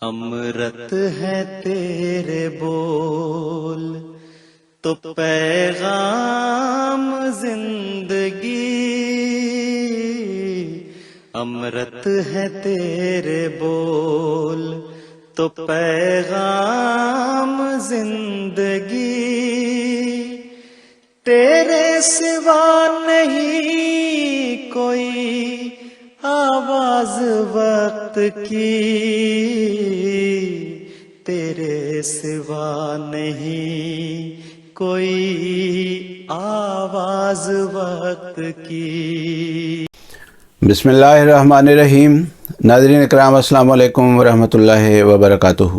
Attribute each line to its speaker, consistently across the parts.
Speaker 1: امرت ہے تیرے بول تو پیغام زندگی، امرت ہے تیرے بول تو پیغام زندگی، تیرے سوا نہیں کوئی آواز وقت کی، تیرے سوا نہیں کوئی آواز وقت کی۔
Speaker 2: بسم اللہ الرحمن الرحیم۔ ناظرین اکرام السلام علیکم ورحمۃ اللہ وبرکاتہ۔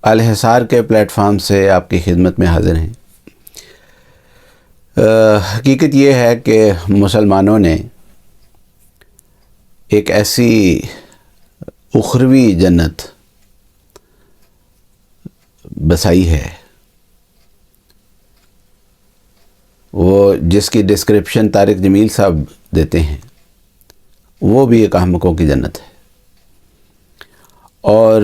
Speaker 2: الحصار کے پلیٹ فارم سے آپ کی خدمت میں حاضر ہیں۔ حقیقت یہ ہے کہ مسلمانوں نے ایک ایسی اخروی جنت بسائی ہے، وہ جس کی ڈسکرپشن طارق جمیل صاحب دیتے ہیں، وہ بھی ایک احمقوں کی جنت ہے۔ اور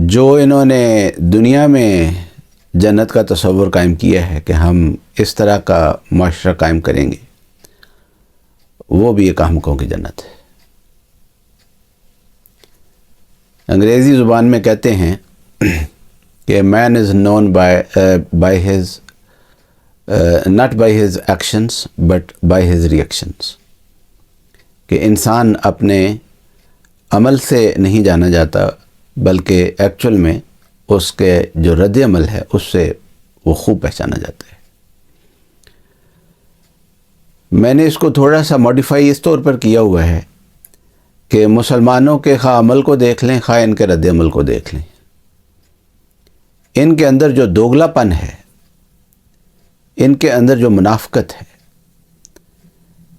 Speaker 2: جو انہوں نے دنیا میں جنت کا تصور قائم کیا ہے کہ ہم اس طرح کا معاشرہ قائم کریں گے، وہ بھی ایک احمقوں کی جنت ہے۔ انگریزی زبان میں کہتے ہیں کہ man is known by his not by his actions but by his reactions, کہ انسان اپنے عمل سے نہیں جانا جاتا بلکہ ایکچول میں اس کے جو رد عمل ہے اس سے وہ خوب پہچانا جاتا ہے۔ میں نے اس کو تھوڑا سا ماڈیفائی اس طور پر کیا ہوا ہے کہ مسلمانوں کے خواہ عمل کو دیکھ لیں، خواہ ان کے رد عمل کو دیکھ لیں، ان کے اندر جو دوگلا پن ہے، ان کے اندر جو منافقت ہے،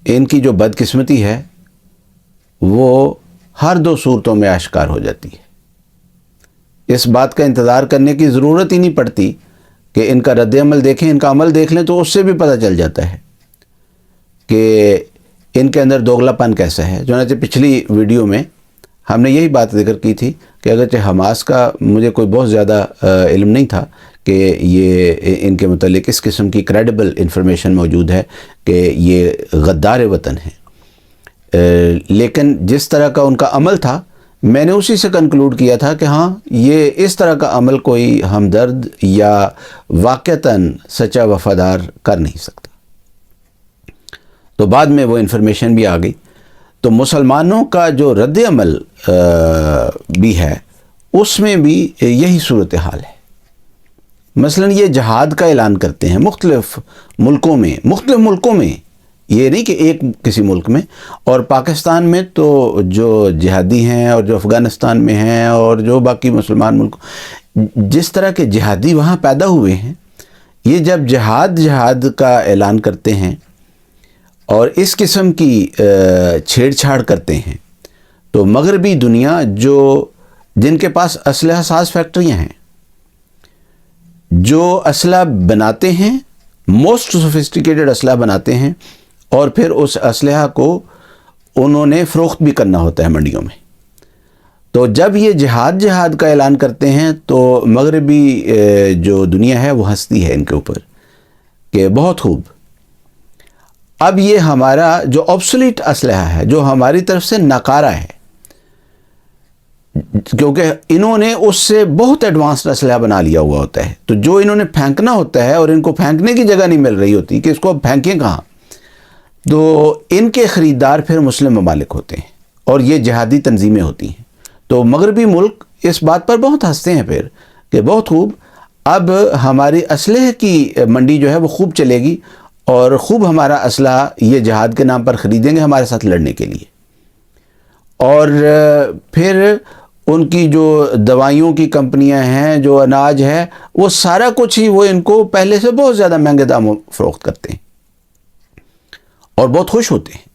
Speaker 2: ان کی جو بدقسمتی ہے، وہ ہر دو صورتوں میں آشکار ہو جاتی ہے۔ اس بات کا انتظار کرنے کی ضرورت ہی نہیں پڑتی کہ ان کا رد عمل دیکھیں، ان کا عمل دیکھ لیں تو اس سے بھی پتہ چل جاتا ہے کہ ان کے اندر دوگلا پن کیسا ہے۔ چنانچہ پچھلی ویڈیو میں ہم نے یہی بات ذکر کی تھی کہ اگرچہ حماس کا مجھے کوئی بہت زیادہ علم نہیں تھا کہ یہ ان کے متعلق اس قسم کی کریڈیبل انفارمیشن موجود ہے کہ یہ غدار وطن ہیں، لیکن جس طرح کا ان کا عمل تھا میں نے اسی سے کنکلوڈ کیا تھا کہ ہاں یہ اس طرح کا عمل کوئی ہمدرد یا واقعتاً سچا وفادار کر نہیں سکتا۔ تو بعد میں وہ انفارمیشن بھی آ گئی۔ تو مسلمانوں کا جو رد عمل بھی ہے اس میں بھی یہی صورتحال ہے۔ مثلا یہ جہاد کا اعلان کرتے ہیں مختلف ملکوں میں، یہ نہیں کہ ایک کسی ملک میں، اور پاکستان میں تو جو جہادی ہیں اور جو افغانستان میں ہیں اور جو باقی مسلمان ملک، جس طرح کے جہادی وہاں پیدا ہوئے ہیں، یہ جب جہاد کا اعلان کرتے ہیں اور اس قسم کی چھیڑ چھاڑ کرتے ہیں تو مغربی دنیا جن کے پاس اسلحہ ساز فیکٹریاں ہیں، جو اسلحہ بناتے ہیں، موسٹ سوفسٹیکیٹڈ اسلحہ بناتے ہیں، اور پھر اس اسلحہ کو انہوں نے فروخت بھی کرنا ہوتا ہے منڈیوں میں، تو جب یہ جہاد کا اعلان کرتے ہیں تو مغربی جو دنیا ہے وہ ہنستی ہے ان کے اوپر کہ بہت خوب۔ اب یہ ہمارا جو آبسولیٹ اسلحہ ہے، جو ہماری طرف سے ناکارہ ہے، کیونکہ انہوں نے اس سے بہت ایڈوانسڈ اسلحہ بنا لیا ہوا ہوتا ہے، تو جو انہوں نے پھینکنا ہوتا ہے اور ان کو پھینکنے کی جگہ نہیں مل رہی ہوتی کہ اس کو اب پھینکیں کہاں، تو ان کے خریدار پھر مسلم ممالک ہوتے ہیں اور یہ جہادی تنظیمیں ہوتی ہیں۔ تو مغربی ملک اس بات پر بہت ہنستے ہیں پھر کہ بہت خوب، اب ہماری اسلحے کی منڈی جو ہے وہ خوب چلے گی اور خوب ہمارا اسلحہ یہ جہاد کے نام پر خریدیں گے ہمارے ساتھ لڑنے کے لیے، اور پھر ان کی جو دوائیوں کی کمپنیاں ہیں، جو اناج ہے، وہ سارا کچھ ہی وہ ان کو پہلے سے بہت زیادہ مہنگے داموں فروخت کرتے ہیں اور بہت خوش ہوتے ہیں،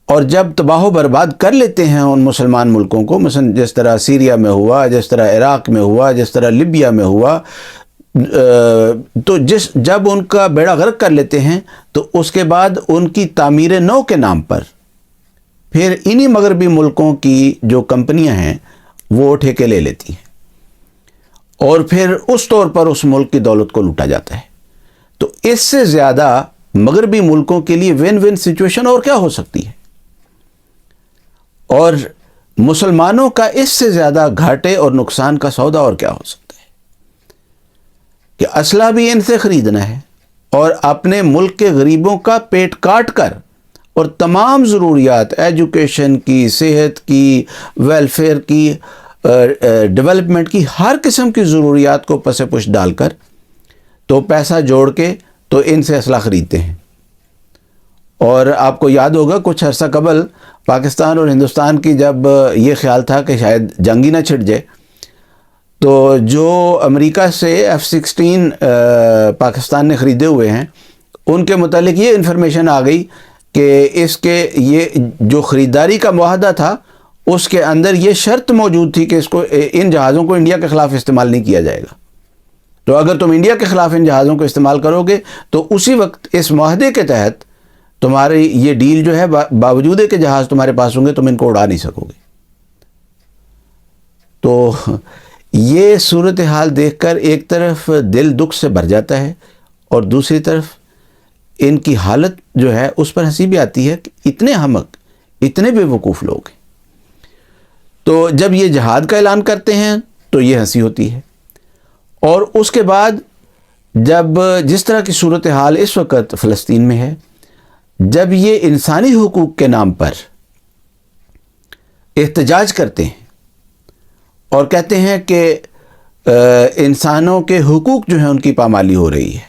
Speaker 2: اور جب تباہ و برباد کر لیتے ہیں ان مسلمان ملکوں کو، مثلا جس طرح سیریا میں ہوا، جس طرح عراق میں ہوا، جس طرح لیبیا میں ہوا، تو جب ان کا بیڑا غرق کر لیتے ہیں تو اس کے بعد ان کی تعمیر نو کے نام پر پھر انہی مغربی ملکوں کی جو کمپنیاں ہیں وہ ٹھیکے لے لیتی ہیں اور پھر اس طور پر اس ملک کی دولت کو لوٹا جاتا ہے۔ تو اس سے زیادہ مغربی ملکوں کے لیے ون ون سچویشن اور کیا ہو سکتی ہے، اور مسلمانوں کا اس سے زیادہ گھاٹے اور نقصان کا سودا اور کیا ہو سکتا ہے کہ اسلحہ بھی ان سے خریدنا ہے اور اپنے ملک کے غریبوں کا پیٹ کاٹ کر اور تمام ضروریات ایجوکیشن کی، صحت کی، ویلفیئر کی، ڈیولپمنٹ کی، ہر قسم کی ضروریات کو پس پش ڈال کر تو پیسہ جوڑ کے تو ان سے اسلحہ خریدتے ہیں۔ اور آپ کو یاد ہوگا کچھ عرصہ قبل پاکستان اور ہندوستان کی جب یہ خیال تھا کہ شاید جنگ ہی نہ چھڑ جائے، تو جو امریکہ سے F-16 پاکستان نے خریدے ہوئے ہیں ان کے متعلق یہ انفارمیشن آ گئی کہ اس کے یہ جو خریداری کا معاہدہ تھا اس کے اندر یہ شرط موجود تھی کہ اس کو ان جہازوں کو انڈیا کے خلاف استعمال نہیں کیا جائے گا، تو اگر تم انڈیا کے خلاف ان جہازوں کو استعمال کرو گے تو اسی وقت اس معاہدے کے تحت تمہاری یہ ڈیل جو ہے باوجود ہے کہ جہاز تمہارے پاس ہوں گے تم ان کو اڑا نہیں سکو گے۔ تو یہ صورتحال دیکھ کر ایک طرف دل دکھ سے بھر جاتا ہے اور دوسری طرف ان کی حالت جو ہے اس پر ہنسی بھی آتی ہے کہ اتنے احمق، اتنے بے وقوف لوگ ہیں۔ تو جب یہ جہاد کا اعلان کرتے ہیں تو یہ ہنسی ہوتی ہے، اور اس کے بعد جب جس طرح کی صورتحال اس وقت فلسطین میں ہے، جب یہ انسانی حقوق کے نام پر احتجاج کرتے ہیں اور کہتے ہیں کہ انسانوں کے حقوق جو ہیں ان کی پامالی ہو رہی ہے،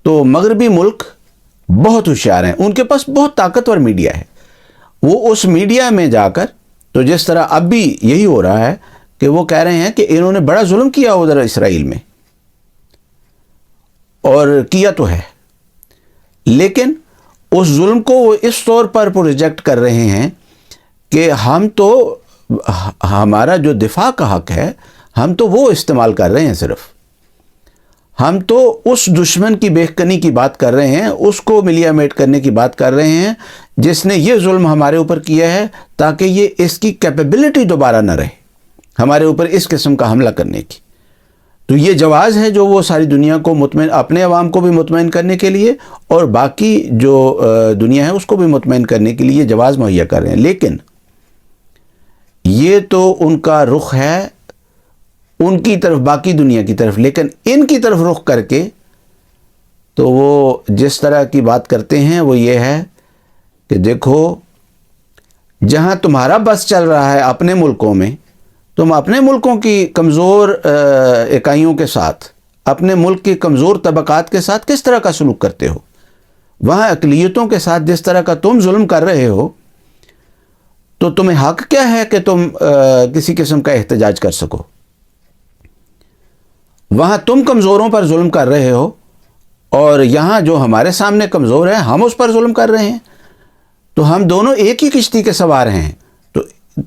Speaker 2: تو مغربی ملک بہت ہوشیار ہیں، ان کے پاس بہت طاقتور میڈیا ہے، وہ اس میڈیا میں جا کر تو جس طرح اب بھی یہی ہو رہا ہے کہ وہ کہہ رہے ہیں کہ انہوں نے بڑا ظلم کیا ادھر اسرائیل میں، اور کیا تو ہے، لیکن اس ظلم کو وہ اس طور پر پروجیکٹ کر رہے ہیں کہ ہم تو ہمارا جو دفاع کا حق ہے ہم تو وہ استعمال کر رہے ہیں، صرف ہم تو اس دشمن کی بےکنی کی بات کر رہے ہیں، اس کو ملیا میٹ کرنے کی بات کر رہے ہیں جس نے یہ ظلم ہمارے اوپر کیا ہے، تاکہ یہ اس کی کیپیبلٹی دوبارہ نہ رہے ہمارے اوپر اس قسم کا حملہ کرنے کی۔ تو یہ جواز ہے جو وہ ساری دنیا کو مطمئن، اپنے عوام کو بھی مطمئن کرنے کے لیے اور باقی جو دنیا ہے اس کو بھی مطمئن کرنے کے لیے جواز مہیا کر رہے ہیں، لیکن یہ تو ان کا رخ ہے ان کی طرف، باقی دنیا کی طرف، لیکن ان کی طرف رخ کر کے تو وہ جس طرح کی بات کرتے ہیں وہ یہ ہے کہ دیکھو جہاں تمہارا بس چل رہا ہے اپنے ملکوں میں، تم اپنے ملکوں کی کمزور اکائیوں کے ساتھ، اپنے ملک کی کمزور طبقات کے ساتھ کس طرح کا سلوک کرتے ہو، وہاں اقلیتوں کے ساتھ جس طرح کا تم ظلم کر رہے ہو، تو تمہیں حق کیا ہے کہ تم کسی قسم کا احتجاج کر سکو؟ وہاں تم کمزوروں پر ظلم کر رہے ہو اور یہاں جو ہمارے سامنے کمزور ہے ہم اس پر ظلم کر رہے ہیں، تو ہم دونوں ایک ہی کشتی کے سوار ہیں،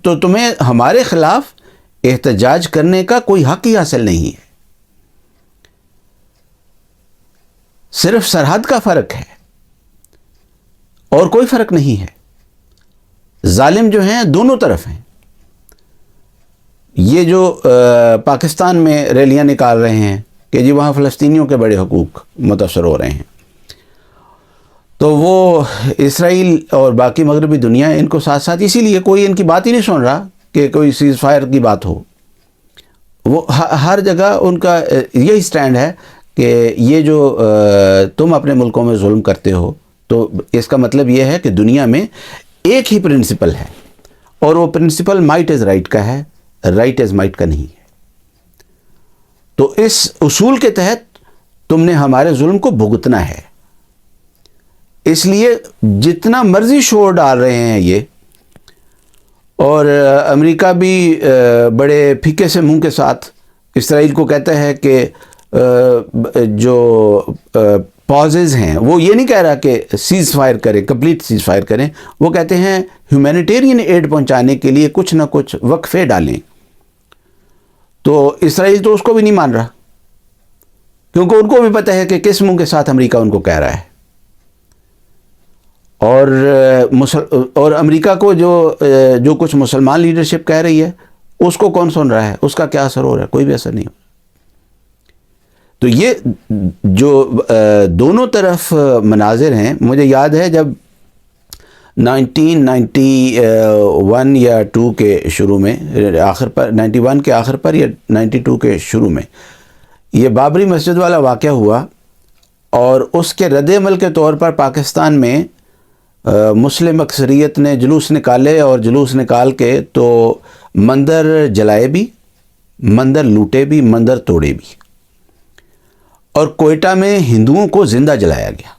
Speaker 2: تو تمہیں ہمارے خلاف احتجاج کرنے کا کوئی حق ہی حاصل نہیں ہے، صرف سرحد کا فرق ہے اور کوئی فرق نہیں ہے۔ ظالم جو ہیں دونوں طرف ہیں، یہ جو پاکستان میں ریلیاں نکال رہے ہیں کہ جی وہاں فلسطینیوں کے بڑے حقوق متاثر ہو رہے ہیں، تو وہ اسرائیل اور باقی مغربی دنیا ان کو ساتھ ساتھ، اسی لیے کوئی ان کی بات ہی نہیں سن رہا کہ کوئی سیز فائر کی بات ہو۔ وہ ہر جگہ ان کا یہی سٹینڈ ہے کہ یہ جو تم اپنے ملکوں میں ظلم کرتے ہو، تو اس کا مطلب یہ ہے کہ دنیا میں ایک ہی پرنسپل ہے، اور وہ پرنسپل مائٹ از رائٹ کا ہے، رائٹ از مائٹ کا نہیں ہے۔ تو اس اصول کے تحت تم نے ہمارے ظلم کو بھگتنا ہے، اس لیے جتنا مرضی شور ڈال رہے ہیں یہ، اور امریکہ بھی بڑے پھیکے سے منہ کے ساتھ اسرائیل کو کہتا ہے کہ جو پازز ہیں وہ یہ نہیں کہہ رہا کہ سیز فائر کریں، کمپلیٹ سیز فائر کریں، وہ کہتے ہیں ہیومینیٹیرین ایڈ پہنچانے کے لیے کچھ نہ کچھ وقفے ڈالیں۔ تو اسرائیل تو اس کو بھی نہیں مان رہا، کیونکہ ان کو بھی پتہ ہے کہ کس منہ کے ساتھ امریکہ ان کو کہہ رہا ہے، اور امریکہ کو جو کچھ مسلمان لیڈرشپ کہہ رہی ہے اس کو کون سن رہا ہے؟ اس کا کیا اثر ہو رہا ہے؟ کوئی بھی اثر نہیں ہو رہا۔ تو یہ جو دونوں طرف مناظر ہیں، مجھے یاد ہے جب 1991 یا 2 کے شروع میں، آخر پر 91 کے آخر پر یا 92 کے شروع میں یہ بابری مسجد والا واقعہ ہوا، اور اس کے رد عمل کے طور پر پاکستان میں مسلم اکثریت نے جلوس نکالے، اور جلوس نکال کے تو مندر جلائے بھی، مندر لوٹے بھی، مندر توڑے بھی، اور کوئٹہ میں ہندوؤں کو زندہ جلایا گیا۔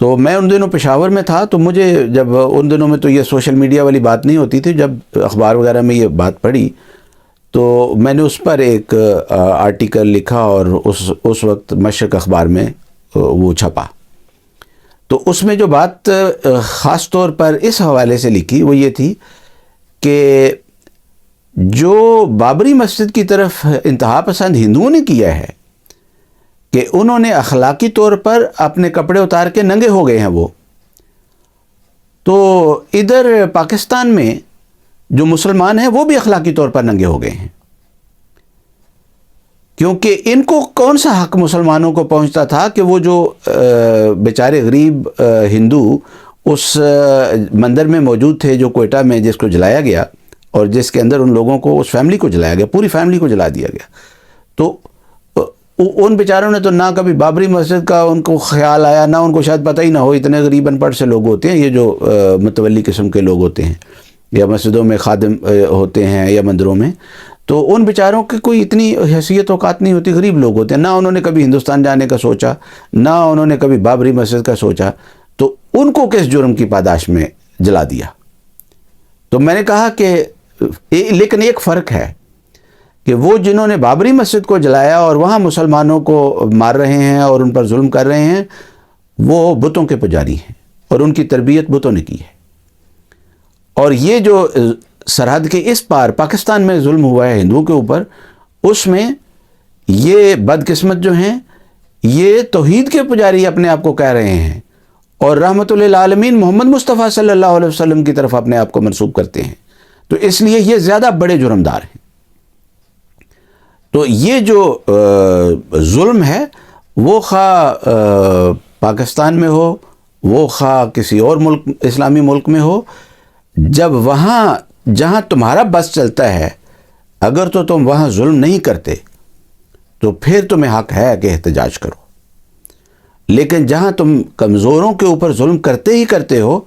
Speaker 2: تو میں ان دنوں پشاور میں تھا، تو مجھے جب ان دنوں میں تو یہ سوشل میڈیا والی بات نہیں ہوتی تھی، جب اخبار وغیرہ میں یہ بات پڑھی تو میں نے اس پر ایک آرٹیکل لکھا، اور اس وقت مشرق اخبار میں وہ چھپا۔ تو اس میں جو بات خاص طور پر اس حوالے سے لکھی وہ یہ تھی کہ جو بابری مسجد کی طرف انتہا پسند ہندوؤں نے کیا ہے کہ انہوں نے اخلاقی طور پر اپنے کپڑے اتار کے ننگے ہو گئے ہیں وہ، تو ادھر پاکستان میں جو مسلمان ہیں وہ بھی اخلاقی طور پر ننگے ہو گئے ہیں، کیونکہ ان کو کون سا حق مسلمانوں کو پہنچتا تھا کہ وہ جو بیچارے غریب ہندو اس مندر میں موجود تھے جو کوئٹہ میں جس کو جلایا گیا، اور جس کے اندر ان لوگوں کو، اس فیملی کو جلایا گیا، پوری فیملی کو جلا دیا گیا، تو ان بیچاروں نے تو نہ کبھی بابری مسجد کا ان کو خیال آیا، نہ ان کو شاید پتہ ہی نہ ہو، اتنے غریب ان پڑھ سے لوگ ہوتے ہیں یہ جو متولی قسم کے لوگ ہوتے ہیں، یا مسجدوں میں خادم ہوتے ہیں یا مندروں میں، تو ان بیچاروں کی کوئی اتنی حیثیت اوقات نہیں ہوتی، غریب لوگ ہوتے ہیں، نہ انہوں نے کبھی ہندوستان جانے کا سوچا، نہ انہوں نے کبھی بابری مسجد کا سوچا، تو ان کو کس جرم کی پاداش میں جلا دیا؟ تو میں نے کہا کہ لیکن ایک فرق ہے کہ وہ جنہوں نے بابری مسجد کو جلایا اور وہاں مسلمانوں کو مار رہے ہیں اور ان پر ظلم کر رہے ہیں، وہ بتوں کے پجاری ہیں، اور ان کی تربیت بتوں نے کی ہے۔ اور یہ جو سرحد کے اس پار پاکستان میں ظلم ہوا ہے ہندوؤں کے اوپر، اس میں یہ بدقسمت جو ہیں یہ توحید کے پجاری اپنے آپ کو کہہ رہے ہیں، اور رحمت للعالمین محمد مصطفیٰ صلی اللہ علیہ وسلم کی طرف اپنے آپ کو منسوب کرتے ہیں، تو اس لیے یہ زیادہ بڑے جرمدار ہیں۔ تو یہ جو ظلم ہے وہ خواہ پاکستان میں ہو، وہ خواہ کسی اور ملک، اسلامی ملک میں ہو، جب وہاں جہاں تمہارا بس چلتا ہے اگر تو تم وہاں ظلم نہیں کرتے تو پھر تمہیں حق ہے کہ احتجاج کرو، لیکن جہاں تم کمزوروں کے اوپر ظلم کرتے ہی کرتے ہو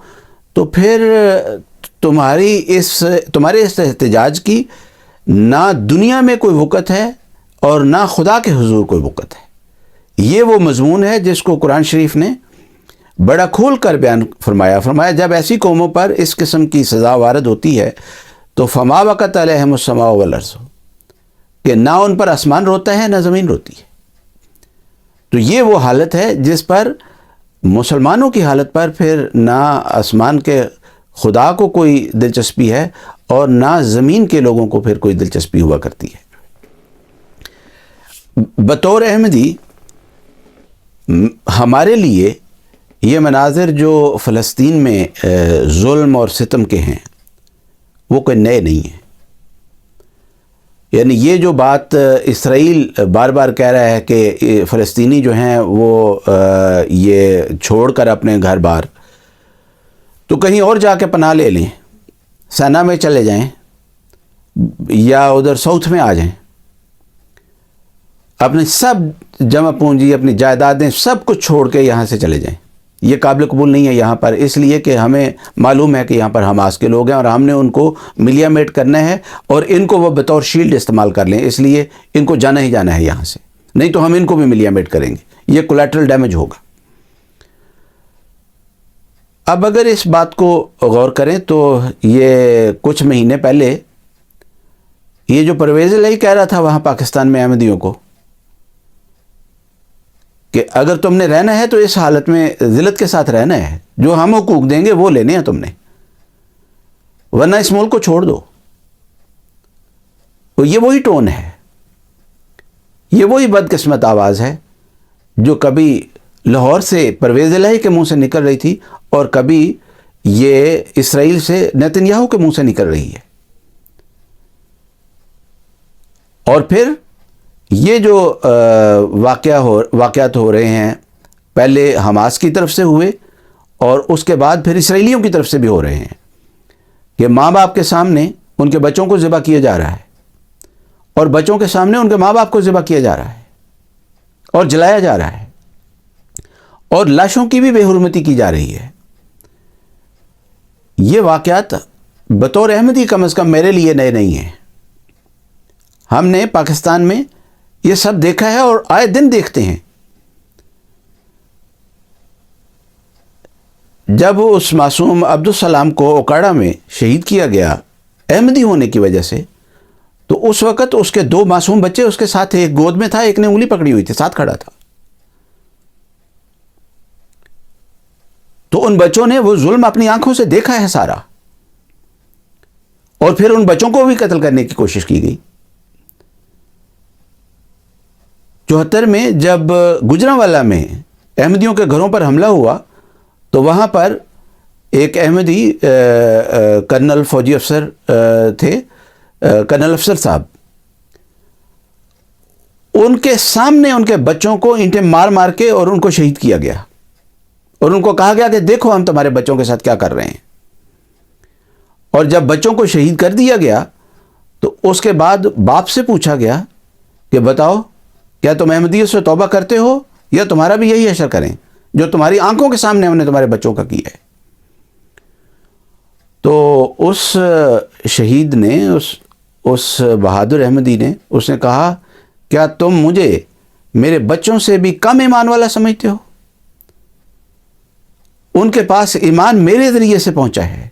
Speaker 2: تو پھر تمہارے اس احتجاج کی نہ دنیا میں کوئی وقت ہے اور نہ خدا کے حضور کوئی وقت ہے۔ یہ وہ مضمون ہے جس کو قرآن شریف نے بڑا کھول کر بیان فرمایا جب ایسی قوموں پر اس قسم کی سزا وارد ہوتی ہے تو فما وقت علیہم السماء والارض، کہ نہ ان پر آسمان روتا ہے نہ زمین روتی ہے۔ تو یہ وہ حالت ہے جس پر مسلمانوں کی حالت پر پھر نہ آسمان کے خدا کو کوئی دلچسپی ہے اور نہ زمین کے لوگوں کو پھر کوئی دلچسپی ہوا کرتی ہے۔ بطور احمدی ہمارے لیے یہ مناظر جو فلسطین میں ظلم اور ستم کے ہیں وہ کوئی نئے نہیں ہیں۔ یعنی یہ جو بات اسرائیل بار بار کہہ رہا ہے کہ فلسطینی جو ہیں وہ یہ چھوڑ کر اپنے گھر بار تو کہیں اور جا کے پناہ لے لیں، سینا میں چلے جائیں یا ادھر ساؤتھ میں آ جائیں، اپنے سب جمع پونجی، اپنی جائیدادیں سب کچھ چھوڑ کے یہاں سے چلے جائیں۔ یہ قابل قبول نہیں ہے یہاں پر، اس لیے کہ ہمیں معلوم ہے کہ یہاں پر حماس کے لوگ ہیں اور ہم نے ان کو ملیا میٹ کرنا ہے اور ان کو وہ بطور شیلڈ استعمال کر لیں، اس لیے ان کو جانا ہی جانا ہے یہاں سے، نہیں تو ہم ان کو بھی ملیا میٹ کریں گے، یہ کولیٹرل ڈیمیج ہوگا۔ اب اگر اس بات کو غور کریں تو یہ کچھ مہینے پہلے یہ جو پرویز الہی کہہ رہا تھا وہاں پاکستان میں احمدیوں کو کہ اگر تم نے رہنا ہے تو اس حالت میں ذلت کے ساتھ رہنا ہے، جو ہم حقوق دیں گے وہ لینے ہیں تم نے، ورنہ اس ملک کو چھوڑ دو۔ تو یہ وہی ٹون ہے، یہ وہی بدقسمت آواز ہے جو کبھی لاہور سے پرویز الہی کے منہ سے نکل رہی تھی اور کبھی یہ اسرائیل سے نیتن یاہو کے منہ سے نکل رہی ہے۔ اور پھر یہ جو واقعات ہو رہے ہیں پہلے حماس کی طرف سے ہوئے اور اس کے بعد پھر اسرائیلیوں کی طرف سے بھی ہو رہے ہیں کہ ماں باپ کے سامنے ان کے بچوں کو ذبح کیا جا رہا ہے اور بچوں کے سامنے ان کے ماں باپ کو ذبح کیا جا رہا ہے اور جلایا جا رہا ہے اور لاشوں کی بھی بے حرمتی کی جا رہی ہے. یہ واقعات بطور احمدی کم از کم میرے لیے نئے نہیں ہیں. ہم نے پاکستان میں یہ سب دیکھا ہے اور آئے دن دیکھتے ہیں. جب اس معصوم عبدالسلام کو اوکاڑا میں شہید کیا گیا احمدی ہونے کی وجہ سے، تو اس وقت اس کے 2 معصوم بچے اس کے ساتھ تھے. ایک گود میں تھا، ایک نے انگلی پکڑی ہوئی تھی، ساتھ کھڑا تھا. تو ان بچوں نے وہ ظلم اپنی آنکھوں سے دیکھا ہے سارا، اور پھر ان بچوں کو بھی قتل کرنے کی کوشش کی گئی. 74 میں جب گجرانوالہ میں احمدیوں کے گھروں پر حملہ ہوا تو وہاں پر ایک احمدی کرنل فوجی افسر تھے، کرنل افسر صاحب، ان کے سامنے ان کے بچوں کو اینٹیں مار مار کے اور ان کو شہید کیا گیا اور ان کو کہا گیا کہ دیکھو ہم تمہارے بچوں کے ساتھ کیا کر رہے ہیں. اور جب بچوں کو شہید کر دیا گیا تو اس کے بعد باپ سے پوچھا گیا کہ بتاؤ کیا تم احمدیت سے توبہ کرتے ہو یا تمہارا بھی یہی حشر کریں جو تمہاری آنکھوں کے سامنے ہم نے تمہارے بچوں کا کیا ہے. تو اس شہید نے، اس بہادر احمدی نے، اس نے کہا کیا تم مجھے میرے بچوں سے بھی کم ایمان والا سمجھتے ہو؟ ان کے پاس ایمان میرے ذریعے سے پہنچا ہے.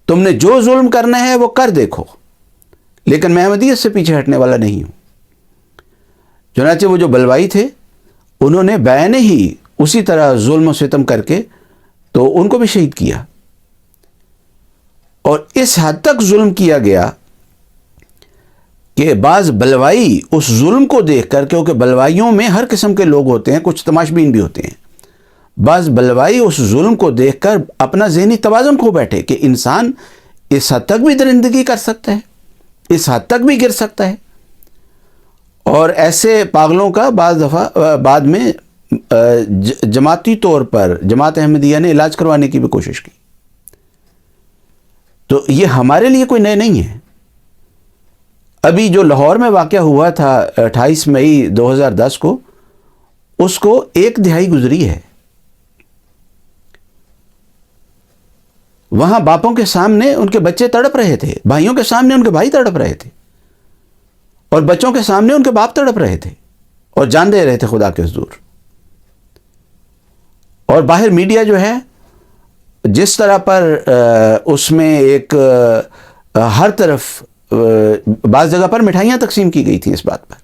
Speaker 2: تم نے جو ظلم کرنا ہے وہ کر دیکھو، لیکن میں احمدیت سے پیچھے ہٹنے والا نہیں ہوں. چنانچہ وہ جو بلوائی تھے انہوں نے بیان ہی اسی طرح ظلم و ستم کر کے تو ان کو بھی شہید کیا. اور اس حد تک ظلم کیا گیا کہ بعض بلوائی اس ظلم کو دیکھ کر، کیونکہ بلوائیوں میں ہر قسم کے لوگ ہوتے ہیں، کچھ تماش بین بھی ہوتے ہیں، بعض بلوائی اس ظلم کو دیکھ کر اپنا ذہنی توازن کھو بیٹھے کہ انسان اس حد تک بھی درندگی کر سکتا ہے، اس حد تک بھی گر سکتا ہے. اور ایسے پاگلوں کا بعض دفعہ بعد میں جماعتی طور پر جماعت احمدیہ نے علاج کروانے کی بھی کوشش کی. تو یہ ہمارے لیے کوئی نئے نہیں ہے. ابھی جو لاہور میں واقعہ ہوا تھا 28 مئی 2010 کو، اس کو 1 دہائی گزری ہے. وہاں باپوں کے سامنے ان کے بچے تڑپ رہے تھے، بھائیوں کے سامنے ان کے بھائی تڑپ رہے تھے، اور بچوں کے سامنے ان کے باپ تڑپ رہے تھے اور جان دے رہے تھے خدا کے حضور. اور باہر میڈیا جو ہے جس طرح پر اس میں ایک ہر طرف بعض جگہ پر مٹھائیاں تقسیم کی گئی تھیں اس بات پر.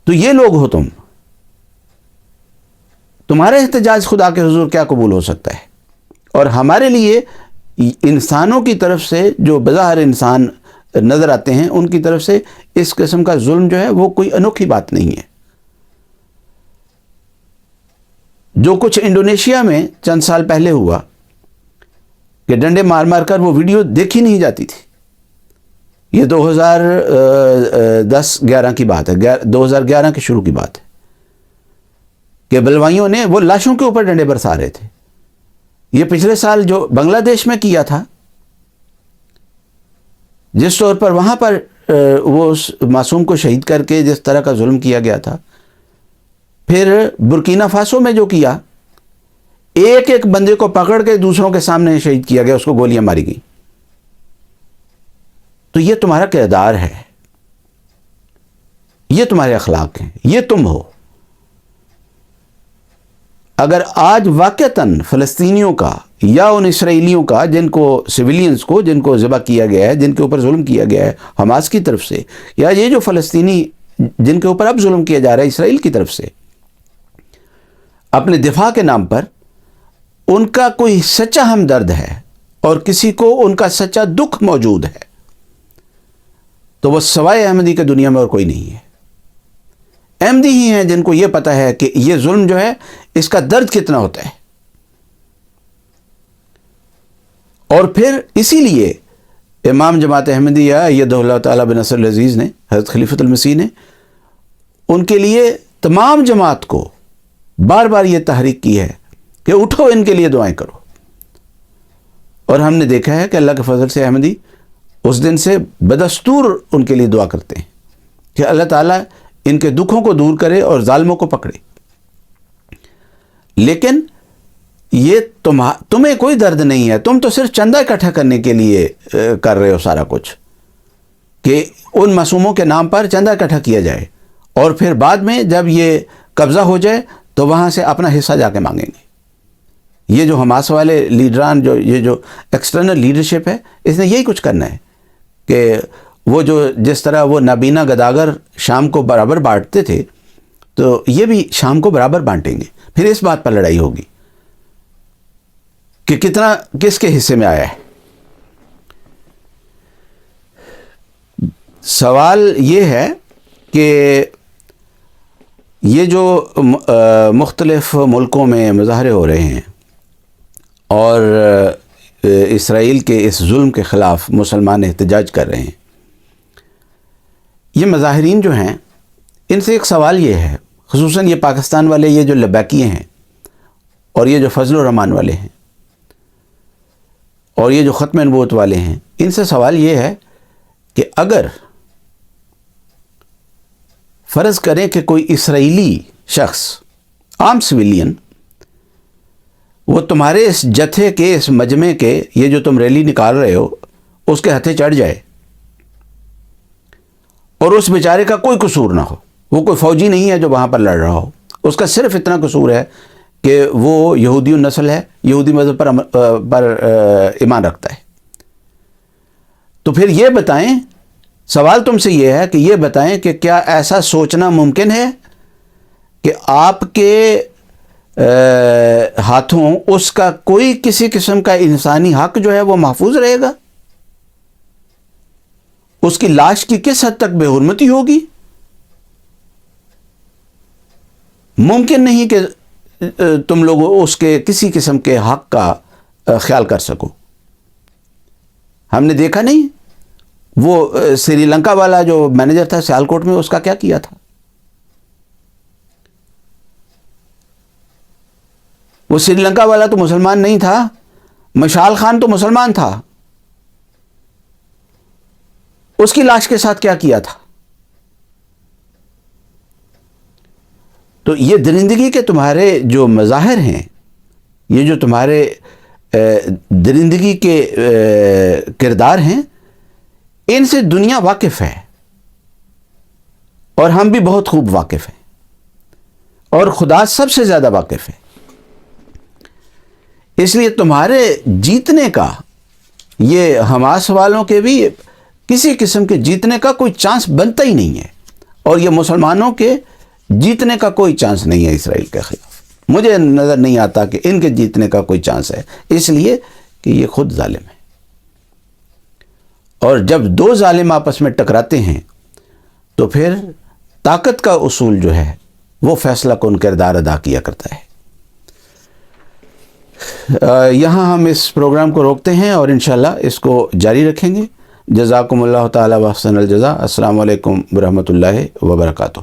Speaker 2: تو یہ لوگ ہو تمہارے احتجاج خدا کے حضور کیا قبول ہو سکتا ہے؟ اور ہمارے لیے انسانوں کی طرف سے جو بظاہر انسان نظر آتے ہیں ان کی طرف سے اس قسم کا ظلم جو ہے وہ کوئی انوکھی بات نہیں ہے. جو کچھ انڈونیشیا میں چند سال پہلے ہوا کہ ڈنڈے مار مار کر وہ ویڈیو دیکھی نہیں جاتی تھی. یہ 2010-11 کی بات ہے، 2011 کے شروع کی بات ہے کہ بلوائیوں نے وہ لاشوں کے اوپر ڈنڈے برسا رہے تھے. یہ پچھلے سال جو بنگلہ دیش میں کیا تھا، جس طور پر وہاں پر وہ اس معصوم کو شہید کر کے جس طرح کا ظلم کیا گیا تھا، پھر برکینا فاسو میں جو کیا، ایک ایک بندے کو پکڑ کے دوسروں کے سامنے شہید کیا گیا، اس کو گولیاں ماری گئی. تو یہ تمہارا کردار ہے، یہ تمہارے اخلاق ہیں، یہ تم ہو. اگر آج واقعتاً فلسطینیوں کا یا ان اسرائیلیوں کا جن کو سویلینز کو جن کو ذبح کیا گیا ہے، جن کے اوپر ظلم کیا گیا ہے حماس کی طرف سے، یا یہ جو فلسطینی جن کے اوپر اب ظلم کیا جا رہا ہے اسرائیل کی طرف سے، اپنے دفاع کے نام پر ان کا کوئی سچا ہمدرد ہے اور کسی کو ان کا سچا دکھ موجود ہے، تو وہ سوائے احمدی کے دنیا میں اور کوئی نہیں ہے. احمدی ہی ہیں جن کو یہ پتہ ہے کہ یہ ظلم جو ہے اس کا درد کتنا ہوتا ہے. اور پھر اسی لیے امام جماعت احمدیہ ایدہ اللہ تعالیٰ بنصر العزیز نے، حضرت خلیفۃ المسیح نے ان کے لیے تمام جماعت کو بار بار یہ تحریک کی ہے کہ اٹھو ان کے لیے دعائیں کرو. اور ہم نے دیکھا ہے کہ اللہ کے فضل سے احمدی اس دن سے بدستور ان کے لیے دعا کرتے ہیں کہ اللہ تعالیٰ ان کے دکھوں کو دور کرے اور ظالموں کو پکڑے. لیکن یہ تمہیں کوئی درد نہیں ہے، تم تو صرف چندہ اکٹھا کرنے کے لیے کر رہے ہو سارا کچھ، کہ ان معصوموں کے نام پر چندہ اکٹھا کیا جائے اور پھر بعد میں جب یہ قبضہ ہو جائے تو وہاں سے اپنا حصہ جا کے مانگیں گے. یہ جو حماس والے لیڈران، یہ جو ایکسٹرنل لیڈرشپ ہے، اس نے یہی کچھ کرنا ہے کہ وہ جس طرح وہ نابینا گداگر شام کو برابر بانٹتے تھے تو یہ بھی شام کو برابر بانٹیں گے. پھر اس بات پر لڑائی ہوگی کہ کتنا کس کے حصے میں آیا ہے. سوال یہ ہے کہ یہ جو مختلف ملکوں میں مظاہرے ہو رہے ہیں اور اسرائیل کے اس ظلم کے خلاف مسلمان احتجاج کر رہے ہیں، یہ مظاہرین جو ہیں ان سے ایک سوال یہ ہے، خصوصاً یہ پاکستان والے، یہ جو لبیکیے ہیں اور یہ جو فضل الرحمان والے ہیں اور یہ جو ختم نبوت والے ہیں، ان سے سوال یہ ہے کہ اگر فرض کریں کہ کوئی اسرائیلی شخص، عام سویلین، وہ تمہارے اس جتھے کے، اس مجمع کے، یہ جو تم ریلی نکال رہے ہو، اس کے ہتھے چڑھ جائے اور اس بیچارے کا کوئی قصور نہ ہو، وہ کوئی فوجی نہیں ہے جو وہاں پر لڑ رہا ہو، اس کا صرف اتنا قصور ہے کہ وہ یہودی النسل ہے، یہودی مذہب پر ایمان رکھتا ہے، تو پھر یہ بتائیں، سوال تم سے یہ ہے کہ یہ بتائیں کہ کیا ایسا سوچنا ممکن ہے کہ آپ کے ہاتھوں اس کا کوئی کسی قسم کا انسانی حق جو ہے وہ محفوظ رہے گا؟ اس کی لاش کی کس حد تک بے حرمتی ہوگی؟ ممکن نہیں کہ تم لوگ اس کے کسی قسم کے حق کا خیال کر سکو. ہم نے دیکھا نہیں وہ سری لنکا والا جو مینیجر تھا سیالکوٹ میں، اس کا کیا کیا تھا؟ وہ سری لنکا والا تو مسلمان نہیں تھا، مشال خان تو مسلمان تھا، اس کی لاش کے ساتھ کیا کیا تھا؟ تو یہ درندگی کے تمہارے جو مظاہر ہیں، یہ جو تمہارے درندگی کے کردار ہیں، ان سے دنیا واقف ہے اور ہم بھی بہت خوب واقف ہیں اور خدا سب سے زیادہ واقف ہے. اس لیے تمہارے جیتنے کا، یہ حماس والوں کے بھی کسی قسم کے جیتنے کا کوئی چانس بنتا ہی نہیں ہے، اور یہ مسلمانوں کے جیتنے کا کوئی چانس نہیں ہے اسرائیل کے خلاف. مجھے نظر نہیں آتا کہ ان کے جیتنے کا کوئی چانس ہے، اس لیے کہ یہ خود ظالم ہے، اور جب دو ظالم آپس میں ٹکراتے ہیں تو پھر طاقت کا اصول جو ہے وہ فیصلہ کن کردار ادا کیا کرتا ہے. یہاں ہم اس پروگرام کو روکتے ہیں اور انشاءاللہ اس کو جاری رکھیں گے. جزاکم اللہ تعالی و احسن الجزا. السلام علیکم ورحمۃ اللہ وبرکاتہ.